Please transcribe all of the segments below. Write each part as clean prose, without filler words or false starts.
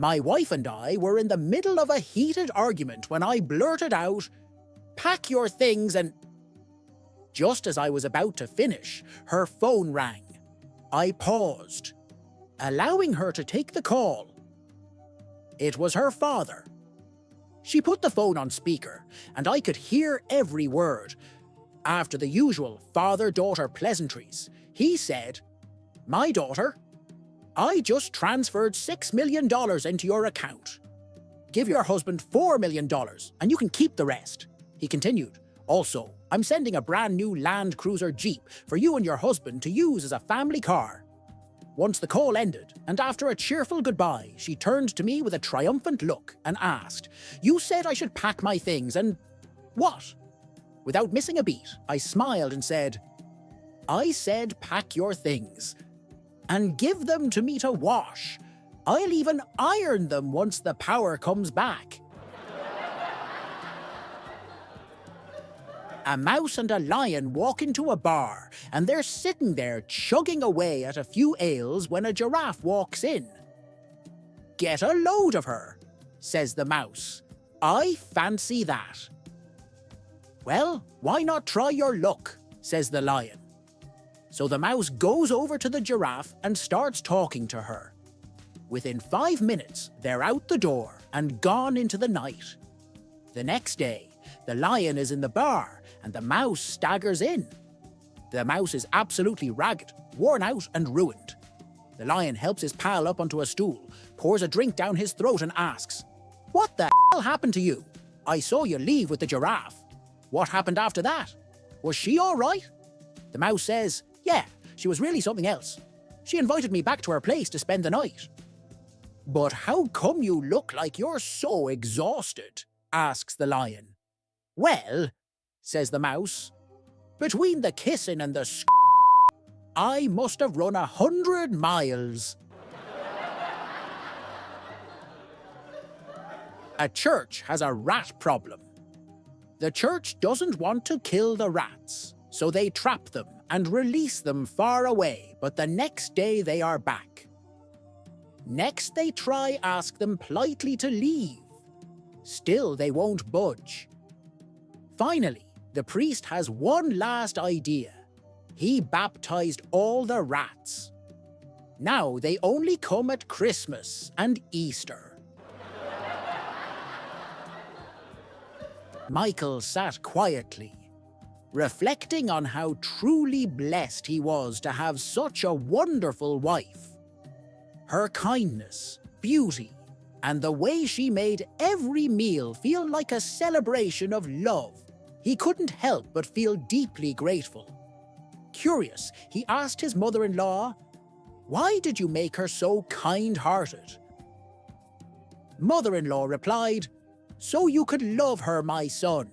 My wife and I were in the middle of a heated argument when I blurted out, "Pack your things and—" Just as I was about to finish, her phone rang. I paused, allowing her to take the call. It was her father. She put the phone on speaker, and I could hear every word. After the usual father-daughter pleasantries, he said, "My daughter, I just transferred $6 million into your account. Give your husband $4 million, and you can keep the rest." He continued, "Also, I'm sending a brand new Land Cruiser Jeep for you and your husband to use as a family car." Once the call ended, and after a cheerful goodbye, she turned to me with a triumphant look and asked, "You said I should pack my things and what?" Without missing a beat, I smiled and said, "I said pack your things and give them to me to wash. I'll even iron them once the power comes back." A mouse and a lion walk into a bar, and they're sitting there chugging away at a few ales when a giraffe walks in. "Get a load of her," says the mouse. "I fancy that." "Well, why not try your luck?" says the lion. So the mouse goes over to the giraffe and starts talking to her. Within 5 minutes, they're out the door and gone into the night. The next day, the lion is in the bar and the mouse staggers in. The mouse is absolutely ragged, worn out and ruined. The lion helps his pal up onto a stool, pours a drink down his throat and asks, "What the hell happened to you? I saw you leave with the giraffe. What happened after that? Was she all right?" The mouse says, "Yeah, she was really something else. She invited me back to her place to spend the night." "But how come you look like you're so exhausted?" asks the lion. "Well," says the mouse, "between the kissing and the I must have run 100 miles. A church has a rat problem. The church doesn't want to kill the rats, so they trap them and release them far away, but the next day they are back. Next they try ask them politely to leave. Still they won't budge. Finally, the priest has one last idea. He baptized all the rats. Now they only come at Christmas and Easter. Michael sat quietly, reflecting on how truly blessed he was to have such a wonderful wife. Her kindness, beauty, and the way she made every meal feel like a celebration of love. He couldn't help but feel deeply grateful. Curious, he asked his mother-in-law, "Why did you make her so kind-hearted?" Mother-in-law replied, "So you could love her, my son."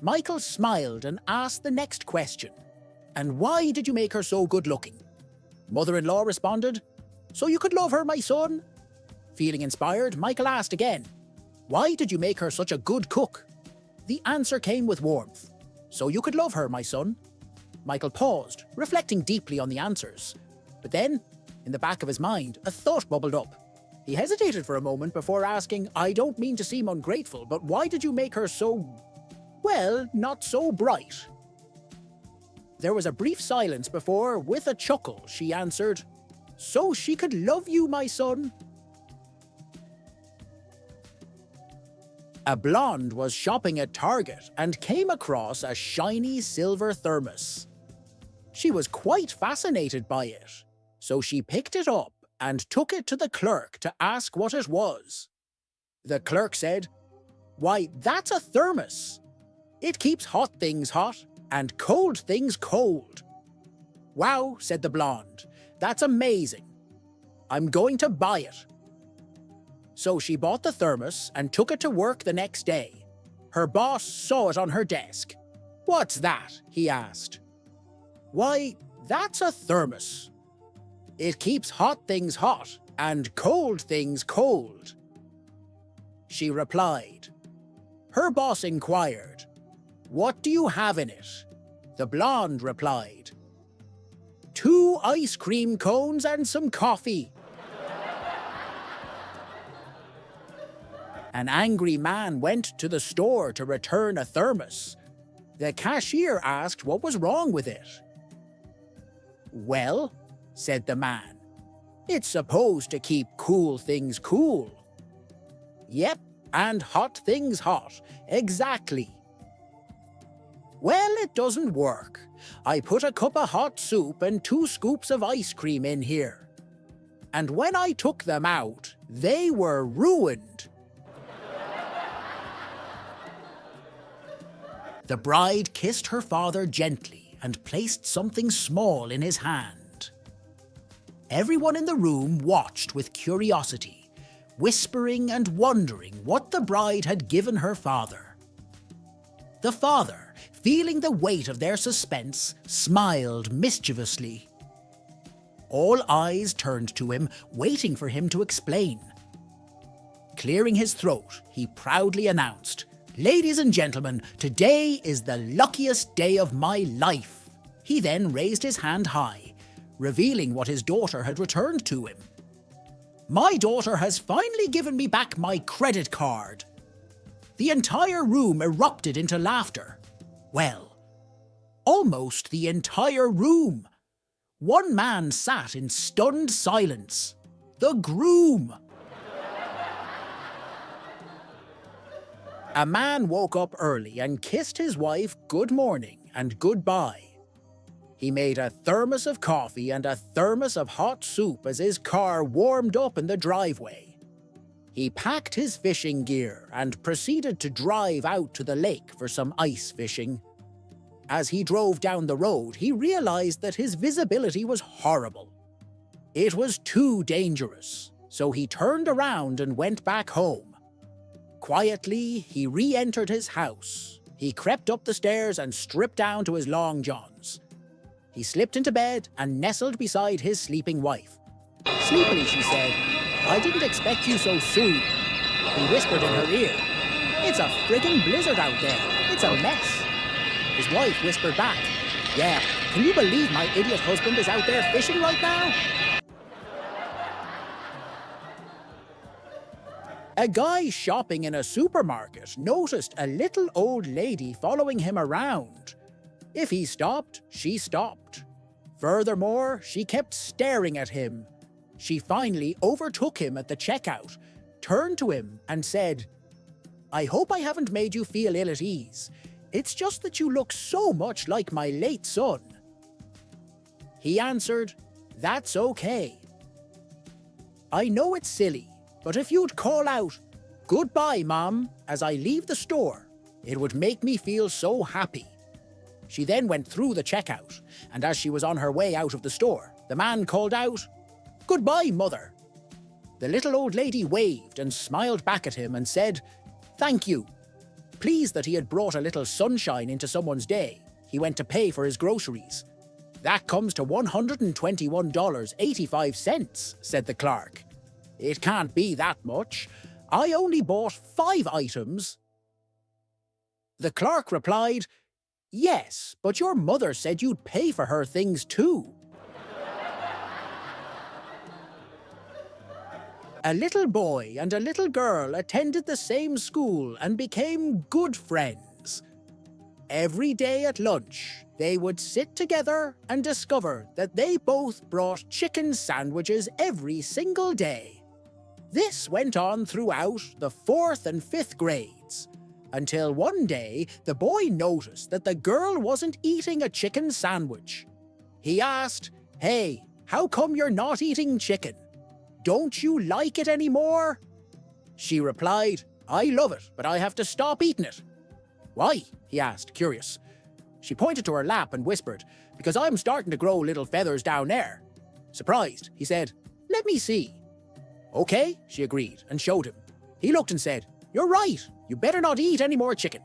Michael smiled and asked the next question, "And why did you make her so good-looking?" Mother-in-law responded, "So you could love her, my son." Feeling inspired, Michael asked again, "Why did you make her such a good cook?" The answer came with warmth, "So you could love her, my son." Michael paused, reflecting deeply on the answers. But then, in the back of his mind, a thought bubbled up. He hesitated for a moment before asking, "I don't mean to seem ungrateful, but why did you make her so, well, not so bright?" There was a brief silence before, with a chuckle, she answered, "So she could love you, my son." A blonde was shopping at Target and came across a shiny silver thermos. She was quite fascinated by it, so she picked it up and took it to the clerk to ask what it was. The clerk said, "Why, that's a thermos. It keeps hot things hot and cold things cold." "Wow," said the blonde, "that's amazing. I'm going to buy it." So she bought the thermos and took it to work the next day. Her boss saw it on her desk. "What's that?" he asked. "Why, that's a thermos. It keeps hot things hot and cold things cold." She replied. Her boss inquired, "What do you have in it?" The blonde replied, "2 ice cream cones and some coffee." An angry man went to the store to return a thermos. The cashier asked what was wrong with it. "Well," said the man, "it's supposed to keep cool things cool." "Yep, and hot things hot, exactly." "Well, it doesn't work. I put a cup of hot soup and 2 scoops of ice cream in here. And when I took them out, they were ruined." The bride kissed her father gently and placed something small in his hand. Everyone in the room watched with curiosity, whispering and wondering what the bride had given her father. The father, feeling the weight of their suspense, smiled mischievously. All eyes turned to him, waiting for him to explain. Clearing his throat, he proudly announced, "Ladies and gentlemen, today is the luckiest day of my life." He then raised his hand high, revealing what his daughter had returned to him. "My daughter has finally given me back my credit card." The entire room erupted into laughter. Well, almost the entire room. One man sat in stunned silence. The groom. A man woke up early and kissed his wife good morning and goodbye. He made a thermos of coffee and a thermos of hot soup as his car warmed up in the driveway. He packed his fishing gear and proceeded to drive out to the lake for some ice fishing. As he drove down the road, he realized that his visibility was horrible. It was too dangerous, so he turned around and went back home. Quietly, he re-entered his house. He crept up the stairs and stripped down to his long johns. He slipped into bed and nestled beside his sleeping wife. Sleepily, she said, "I didn't expect you so soon." He whispered in her ear, "It's a friggin' blizzard out there. It's a mess." His wife whispered back, "Yeah, can you believe my idiot husband is out there fishing right now?" A guy shopping in a supermarket noticed a little old lady following him around. If he stopped, she stopped. Furthermore, she kept staring at him. She finally overtook him at the checkout, turned to him and said, "I hope I haven't made you feel ill at ease. It's just that you look so much like my late son." He answered, "That's okay. I know it's silly, but if you'd call out, 'Goodbye, Mom,' as I leave the store, it would make me feel so happy." She then went through the checkout, and as she was on her way out of the store, the man called out, "Goodbye, Mother." The little old lady waved and smiled back at him and said, "Thank you." Pleased that he had brought a little sunshine into someone's day, he went to pay for his groceries. "That comes to $121.85, said the clerk. "It can't be that much. I only bought 5 items. The clerk replied, "Yes, but your mother said you'd pay for her things too." A little boy and a little girl attended the same school and became good friends. Every day at lunch, they would sit together and discover that they both brought chicken sandwiches every single day. This went on throughout the 4th and 5th grades, until one day the boy noticed that the girl wasn't eating a chicken sandwich. He asked, "Hey, how come you're not eating chicken? Don't you like it anymore?" She replied, "I love it, but I have to stop eating it." "Why?" he asked, curious. She pointed to her lap and whispered, "Because I'm starting to grow little feathers down there." Surprised, he said, "Let me see." "Okay," she agreed and showed him. He looked and said, "You're right, you better not eat any more chicken."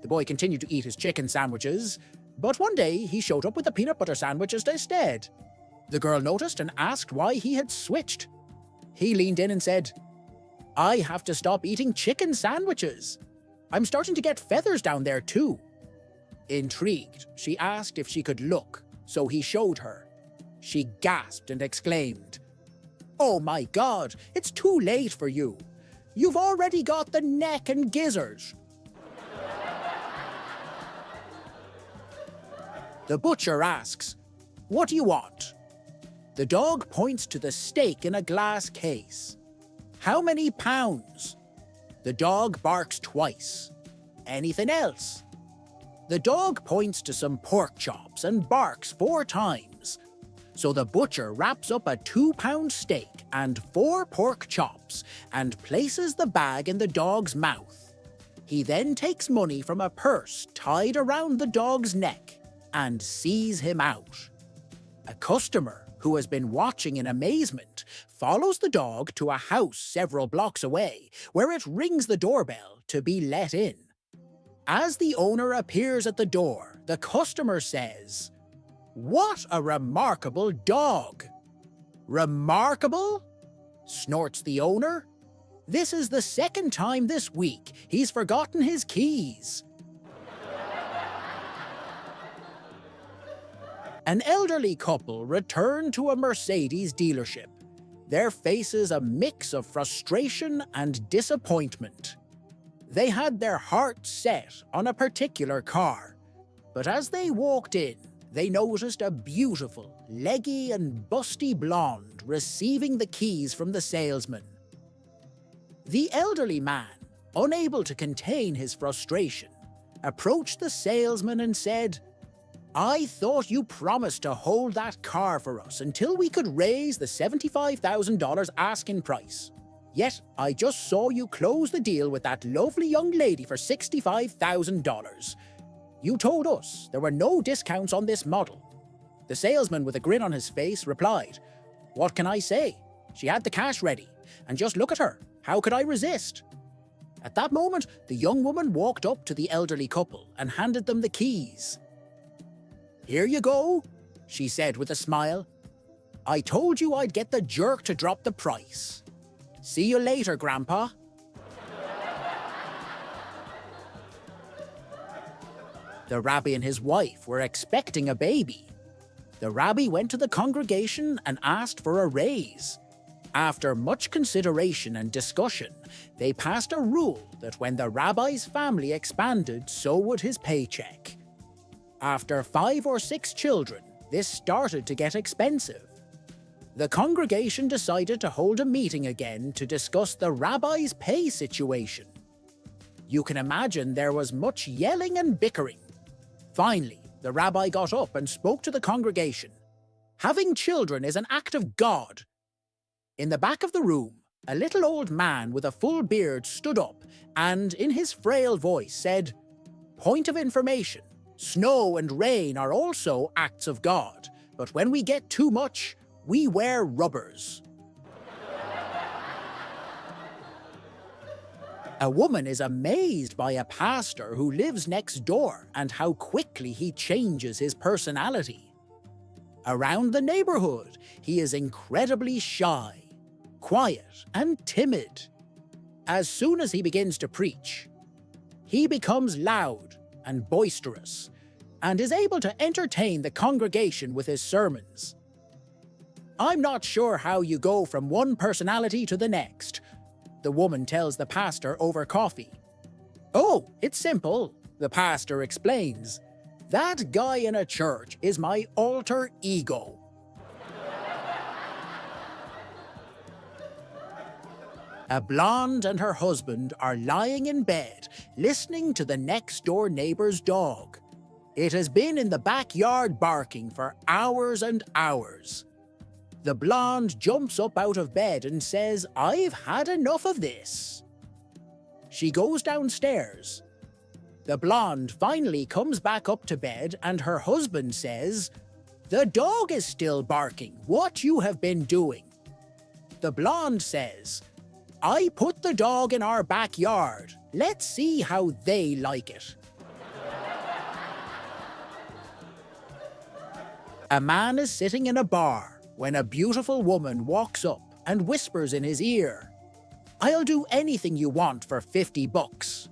The boy continued to eat his chicken sandwiches, but one day he showed up with a peanut butter sandwiches instead. The girl noticed and asked why he had switched. He leaned in and said, "I have to stop eating chicken sandwiches. I'm starting to get feathers down there too." Intrigued, she asked if she could look, so he showed her. She gasped and exclaimed, "Oh my God, it's too late for you. You've already got the neck and gizzard. The butcher asks, "What do you want?" The dog points to the steak in a glass case. "How many pounds?" The dog barks twice. "Anything else?" The dog points to some pork chops and barks 4 times. So the butcher wraps up a 2-pound steak and 4 pork chops and places the bag in the dog's mouth. He then takes money from a purse tied around the dog's neck and sees him out. A customer, who has been watching in amazement, follows the dog to a house several blocks away, where it rings the doorbell to be let in. As the owner appears at the door, the customer says, "What a remarkable dog!" "Remarkable?" snorts the owner. "This is the 2nd time this week he's forgotten his keys." An elderly couple return to a Mercedes dealership, their faces a mix of frustration and disappointment. They had their hearts set on a particular car, but as they walked in, they noticed a beautiful, leggy and busty blonde receiving the keys from the salesman. The elderly man, unable to contain his frustration, approached the salesman and said, "I thought you promised to hold that car for us until we could raise the $75,000 asking price. Yet I just saw you close the deal with that lovely young lady for $65,000. You told us there were no discounts on this model." The salesman, with a grin on his face, replied, "What can I say? She had the cash ready, and just look at her. How could I resist?" At that moment, the young woman walked up to the elderly couple and handed them the keys. "Here you go," she said with a smile. "I told you I'd get the jerk to drop the price. See you later, Grandpa." The rabbi and his wife were expecting a baby. The rabbi went to the congregation and asked for a raise. After much consideration and discussion, they passed a rule that when the rabbi's family expanded, so would his paycheck. After 5 or 6 children, this started to get expensive. The congregation decided to hold a meeting again to discuss the rabbi's pay situation. You can imagine there was much yelling and bickering. Finally, the rabbi got up and spoke to the congregation. Having children is an act of God. In the back of the room, a little old man with a full beard stood up and, in his frail voice, said, "Point of information. Snow and rain are also acts of God, but when we get too much, we wear rubbers." A woman is amazed by a pastor who lives next door and how quickly he changes his personality. Around the neighborhood, he is incredibly shy, quiet, and timid. As soon as he begins to preach, he becomes loud and boisterous and is able to entertain the congregation with his sermons. "I'm not sure how you go from one personality to the next," the woman tells the pastor over coffee. "Oh, it's simple," the pastor explains. "That guy in a church is my alter ego." A blonde and her husband are lying in bed, listening to the next-door neighbor's dog. It has been in the backyard barking for hours and hours. The blonde jumps up out of bed and says, "I've had enough of this." She goes downstairs. The blonde finally comes back up to bed and her husband says, "The dog is still barking. What you have been doing?" The blonde says, "I put the dog in our backyard. Let's see how they like it." A man is sitting in a bar when a beautiful woman walks up and whispers in his ear, "I'll do anything you want for $50.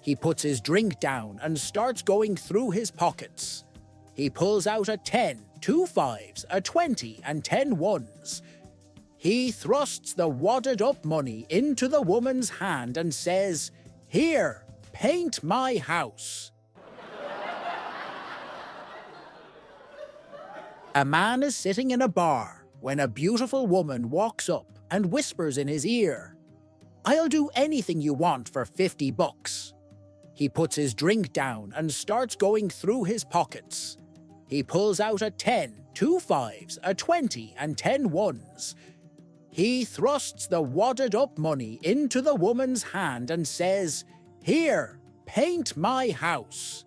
He puts his drink down and starts going through his pockets. He pulls out a 10, 2 5s, a 20, and 10 ones. He thrusts the wadded-up money into the woman's hand and says, "Here, paint my house." A man is sitting in a bar when a beautiful woman walks up and whispers in his ear, "I'll do anything you want for $50. He puts his drink down and starts going through his pockets. He pulls out a 10, 2 5s, a 20, and 10 ones. He thrusts the wadded-up money into the woman's hand and says, "Here, paint my house."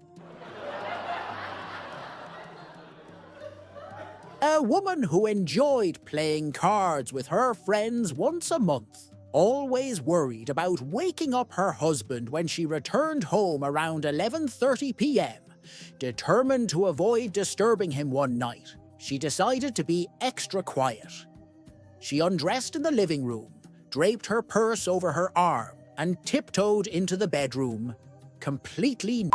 A woman who enjoyed playing cards with her friends once a month always worried about waking up her husband when she returned home around 11:30 p.m. Determined to avoid disturbing him one night, she decided to be extra quiet. She undressed in the living room, draped her purse over her arm, and tiptoed into the bedroom, completely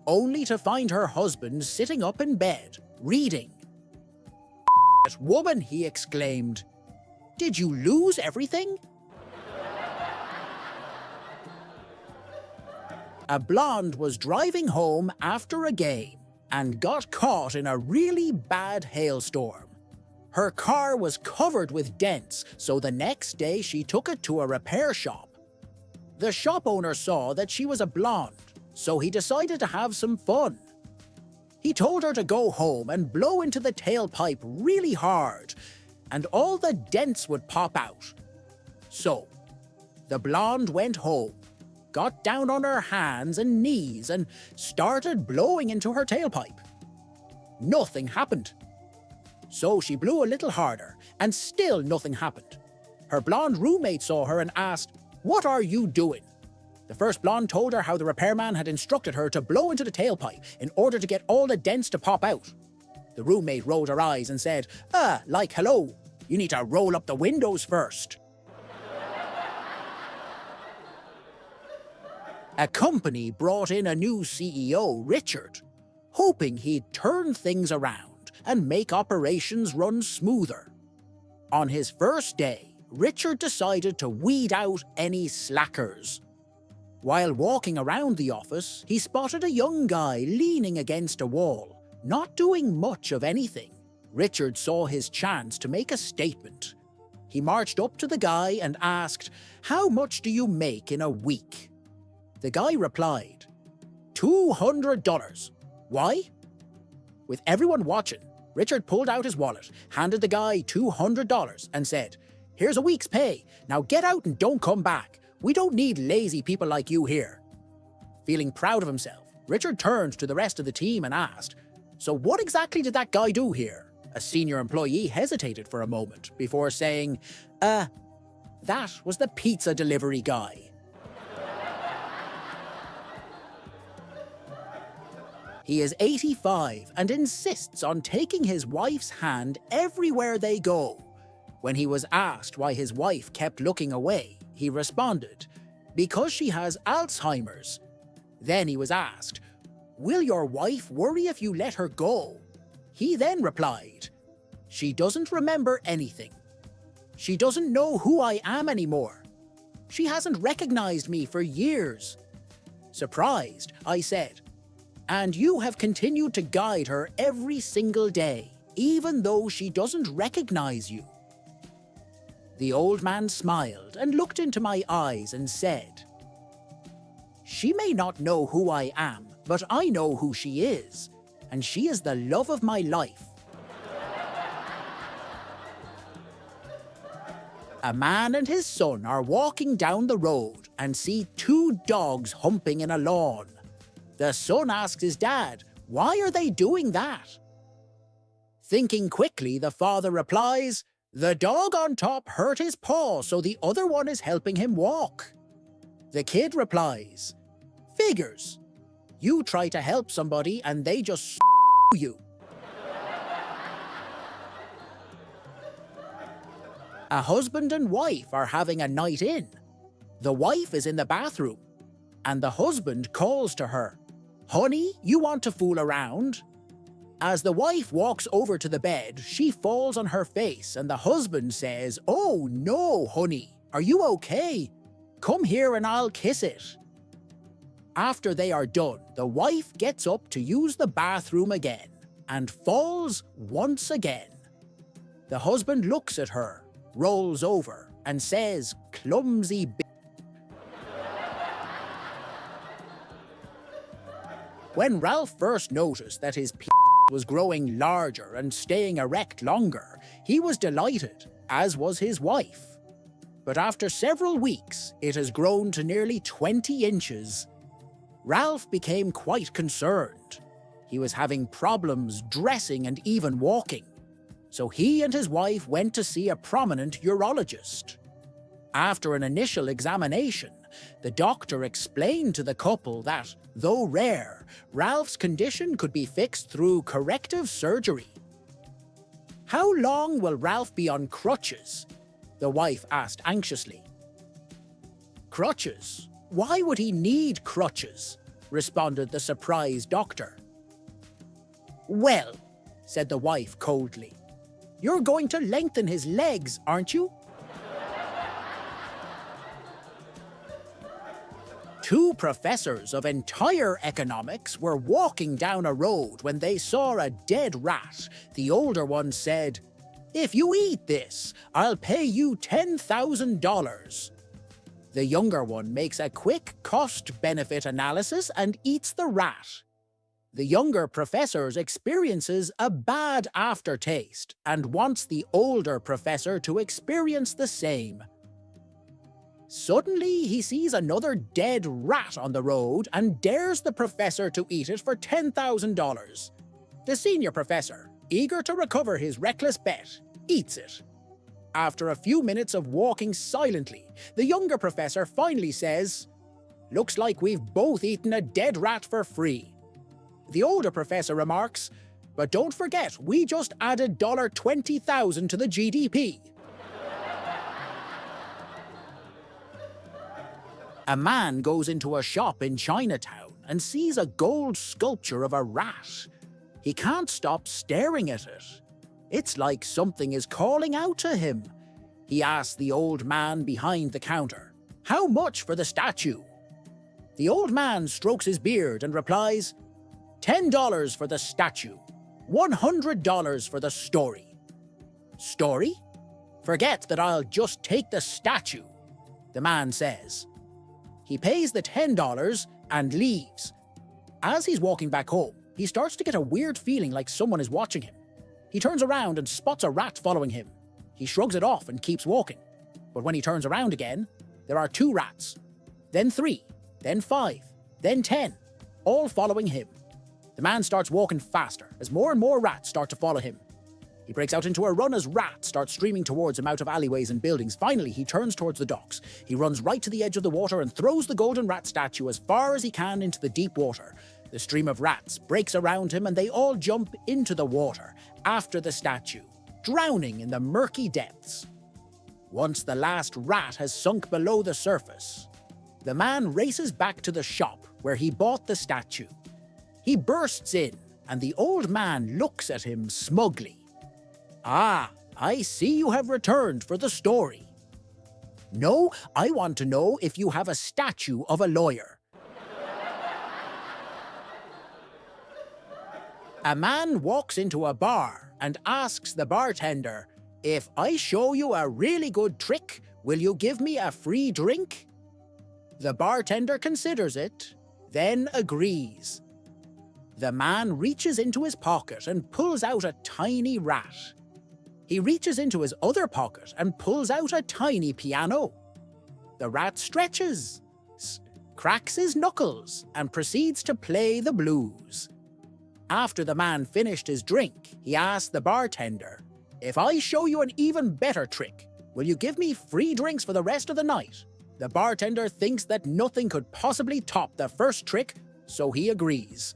only to find her husband sitting up in bed, reading. "Woman," he exclaimed, "did you lose everything?" A blonde was driving home after a game and got caught in a really bad hailstorm. Her car was covered with dents, so the next day she took it to a repair shop. The shop owner saw that she was a blonde, so he decided to have some fun. He told her to go home and blow into the tailpipe really hard, and all the dents would pop out. So, the blonde went home, got down on her hands and knees, and started blowing into her tailpipe. Nothing happened. So she blew a little harder, and still nothing happened. Her blonde roommate saw her and asked, "What are you doing?" The first blonde told her how the repairman had instructed her to blow into the tailpipe in order to get all the dents to pop out. The roommate rolled her eyes and said, like hello, you need to roll up the windows first." A company brought in a new CEO, Richard, hoping he'd turn things around and make operations run smoother. On his first day, Richard decided to weed out any slackers. While walking around the office, he spotted a young guy leaning against a wall, not doing much of anything. Richard saw his chance to make a statement. He marched up to the guy and asked, "How much do you make in a week?" The guy replied, $200. Why? With everyone watching, Richard pulled out his wallet, handed the guy $200, and said, "Here's a week's pay. Now get out and don't come back. We don't need lazy people like you here." Feeling proud of himself, Richard turned to the rest of the team and asked, "So what exactly did that guy do here?" A senior employee hesitated for a moment before saying, that was the pizza delivery guy." He is 85 and insists on taking his wife's hand everywhere they go. When he was asked why his wife kept looking away, he responded, "Because she has Alzheimer's." Then he was asked, "Will your wife worry if you let her go?" He then replied, "She doesn't remember anything. She doesn't know who I am anymore. She hasn't recognized me for years." Surprised, I said, "And you have continued to guide her every single day, even though she doesn't recognize you." The old man smiled and looked into my eyes and said, "She may not know who I am, but I know who she is, and she is the love of my life." A man and his son are walking down the road and see two dogs humping in a lawn. The son asks his dad, "Why are they doing that?" Thinking quickly, the father replies, "The dog on top hurt his paw, so the other one is helping him walk." The kid replies, "Figures. You try to help somebody and they just you." A husband and wife are having a night in. The wife is in the bathroom, and the husband calls to her, "Honey, you want to fool around?" As the wife walks over to the bed, she falls on her face and the husband says, "Oh no, honey, are you okay? Come here and I'll kiss it." After they are done, the wife gets up to use the bathroom again and falls once again. The husband looks at her, rolls over, and says, "Clumsy b." When Ralph first noticed that his p was growing larger and staying erect longer, he was delighted, as was his wife. But after several weeks, it has grown to nearly 20 inches. Ralph became quite concerned. He was having problems dressing and even walking. So he and his wife went to see a prominent urologist. After an initial examination, the doctor explained to the couple that, though rare, Ralph's condition could be fixed through corrective surgery. "How long will Ralph be on crutches?" the wife asked anxiously. "Crutches? Why would he need crutches?" responded the surprised doctor. "Well," said the wife coldly, "you're going to lengthen his legs, aren't you?" Two professors of entire economics were walking down a road when they saw a dead rat. The older one said, "If you eat this, I'll pay you $10,000. The younger one makes a quick cost-benefit analysis and eats the rat. The younger professor experiences a bad aftertaste and wants the older professor to experience the same. Suddenly, he sees another dead rat on the road and dares the professor to eat it for $10,000. The senior professor, eager to recover his reckless bet, eats it. After a few minutes of walking silently, the younger professor finally says, "Looks like we've both eaten a dead rat for free." The older professor remarks, "But don't forget, we just added $20,000 to the GDP. A man goes into a shop in Chinatown and sees a gold sculpture of a rat. He can't stop staring at it. It's like something is calling out to him. He asks the old man behind the counter, "How much for the statue?" The old man strokes his beard and replies, $10 for the statue, $100 for the story." "Story? Forget that, I'll just take the statue," the man says. He pays the $10 and leaves. As he's walking back home, he starts to get a weird feeling like someone is watching him. He turns around and spots a rat following him. He shrugs it off and keeps walking. But when he turns around again, there are 2 rats, then 3, then 5, then 10, all following him. The man starts walking faster as more and more rats start to follow him. He breaks out into a run as rats start streaming towards him out of alleyways and buildings. Finally, he turns towards the docks. He runs right to the edge of the water and throws the golden rat statue as far as he can into the deep water. The stream of rats breaks around him and they all jump into the water after the statue, drowning in the murky depths. Once the last rat has sunk below the surface, the man races back to the shop where he bought the statue. He bursts in and the old man looks at him smugly. "Ah, I see you have returned for the story." "No, I want to know if you have a statue of a lawyer." A man walks into a bar and asks the bartender, "If I show you a really good trick, will you give me a free drink?" The bartender considers it, then agrees. The man reaches into his pocket and pulls out a tiny rat. He reaches into his other pocket and pulls out a tiny piano. The rat stretches, cracks his knuckles, and proceeds to play the blues. After the man finished his drink, he asked the bartender, "If I show you an even better trick, will you give me free drinks for the rest of the night?" The bartender thinks that nothing could possibly top the first trick, so he agrees.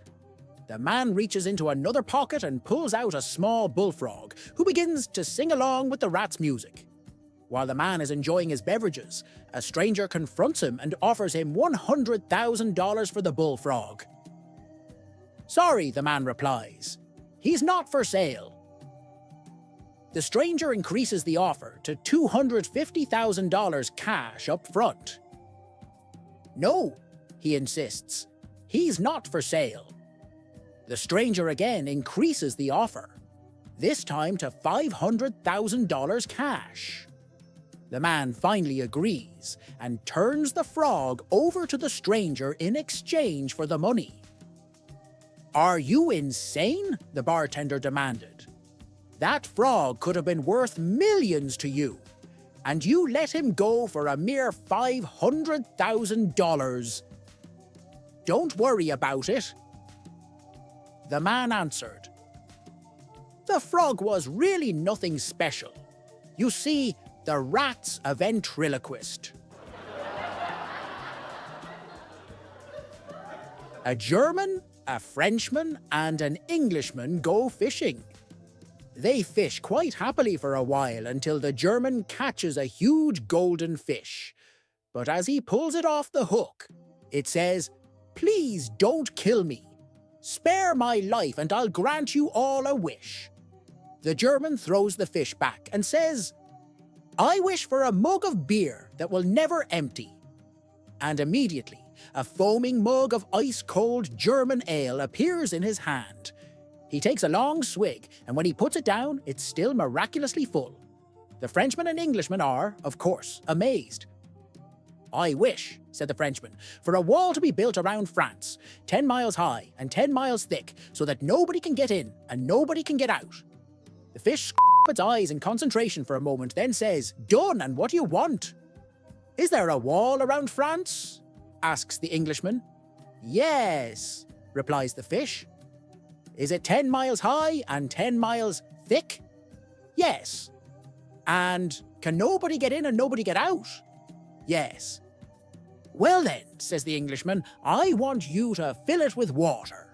The man reaches into another pocket and pulls out a small bullfrog, who begins to sing along with the rat's music. While the man is enjoying his beverages, a stranger confronts him and offers him $100,000 for the bullfrog. "Sorry," the man replies. He's not for sale. The stranger increases the offer to $250,000 cash up front. No, he insists. He's not for sale. The stranger again increases the offer, this time to $500,000 cash. The man finally agrees and turns the frog over to the stranger in exchange for the money. Are you insane? The bartender demanded. That frog could have been worth millions to you, and you let him go for a mere $500,000. Don't worry about it. The man answered. The frog was really nothing special. You see, the rat's a ventriloquist. A German, a Frenchman, and an Englishman go fishing. They fish quite happily for a while until the German catches a huge golden fish. But as he pulls it off the hook, it says, "Please don't kill me. Spare my life and I'll grant you all a wish." The German throws the fish back and says, "I wish for a mug of beer that will never empty." And immediately, a foaming mug of ice-cold German ale appears in his hand. He takes a long swig, and when he puts it down, it's still miraculously full. The Frenchman and Englishman are, of course, amazed. "I wish," said the Frenchman, "for a wall to be built around France, 10 miles high and 10 miles thick, so that nobody can get in and nobody can get out." The fish scoops its eyes in concentration for a moment, then says, "Done, and what do you want?" "Is there a wall around France?" asks the Englishman. "Yes," replies the fish. "Is it 10 miles high and 10 miles thick?" "Yes." "And can nobody get in and nobody get out?" "Yes." "Well then," says the Englishman, "I want you to fill it with water."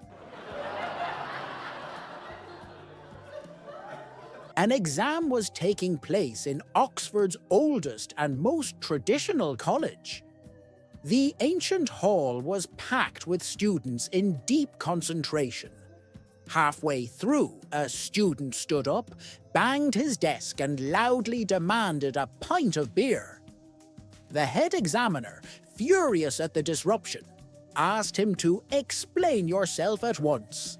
An exam was taking place in Oxford's oldest and most traditional college. The ancient hall was packed with students in deep concentration. Halfway through, a student stood up, banged his desk, and loudly demanded a pint of beer. The head examiner, furious at the disruption, asked him to explain yourself at once.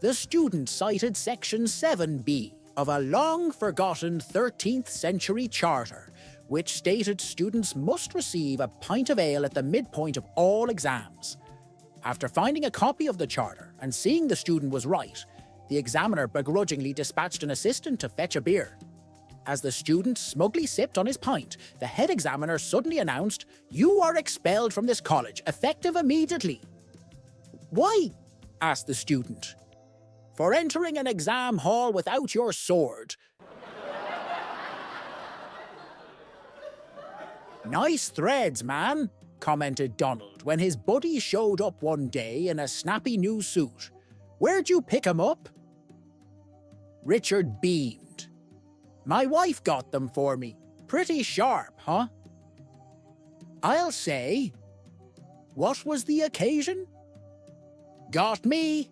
The student cited Section 7B of a long-forgotten 13th century charter, which stated students must receive a pint of ale at the midpoint of all exams. After finding a copy of the charter and seeing the student was right, the examiner begrudgingly dispatched an assistant to fetch a beer. As the student smugly sipped on his pint, the head examiner suddenly announced, "You are expelled from this college, effective immediately." "Why?" asked the student. "For entering an exam hall without your sword." "Nice threads, man," commented Donald when his buddy showed up one day in a snappy new suit. "Where'd you pick 'em up?" Richard beamed. "My wife got them for me. Pretty sharp, huh?" "I'll say." "What was the occasion?" "Got me,"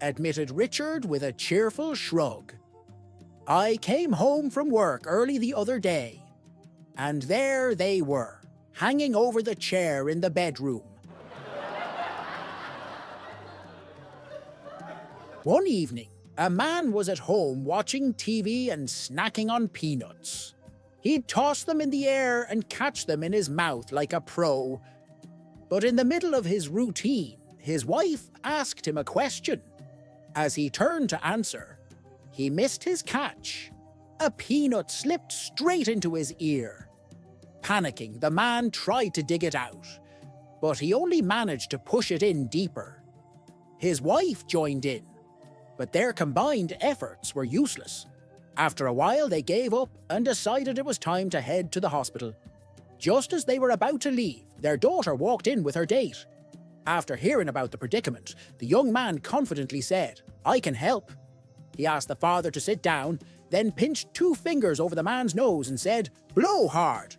admitted Richard with a cheerful shrug. "I came home from work early the other day, and there they were, hanging over the chair in the bedroom." One evening, a man was at home watching TV and snacking on peanuts. He'd toss them in the air and catch them in his mouth like a pro. But in the middle of his routine, his wife asked him a question. As he turned to answer, he missed his catch. A peanut slipped straight into his ear. Panicking, the man tried to dig it out, but he only managed to push it in deeper. His wife joined in, but their combined efforts were useless. After a while, they gave up and decided it was time to head to the hospital. Just as they were about to leave, their daughter walked in with her date. After hearing about the predicament, the young man confidently said, "I can help." He asked the father to sit down, then pinched 2 fingers over the man's nose and said, "Blow hard."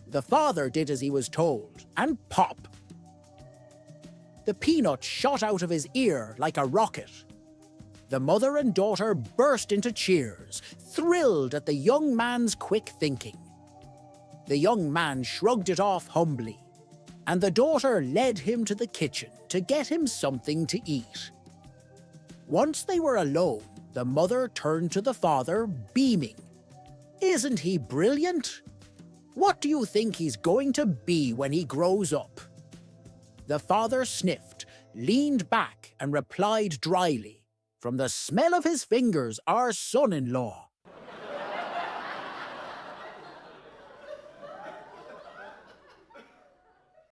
The father did as he was told, and pop! The peanut shot out of his ear like a rocket. The mother and daughter burst into cheers, thrilled at the young man's quick thinking. The young man shrugged it off humbly, and the daughter led him to the kitchen to get him something to eat. Once they were alone, the mother turned to the father, beaming. "Isn't he brilliant? What do you think he's going to be when he grows up?" The father sniffed, leaned back, and replied dryly, "From the smell of his fingers, our son-in-law.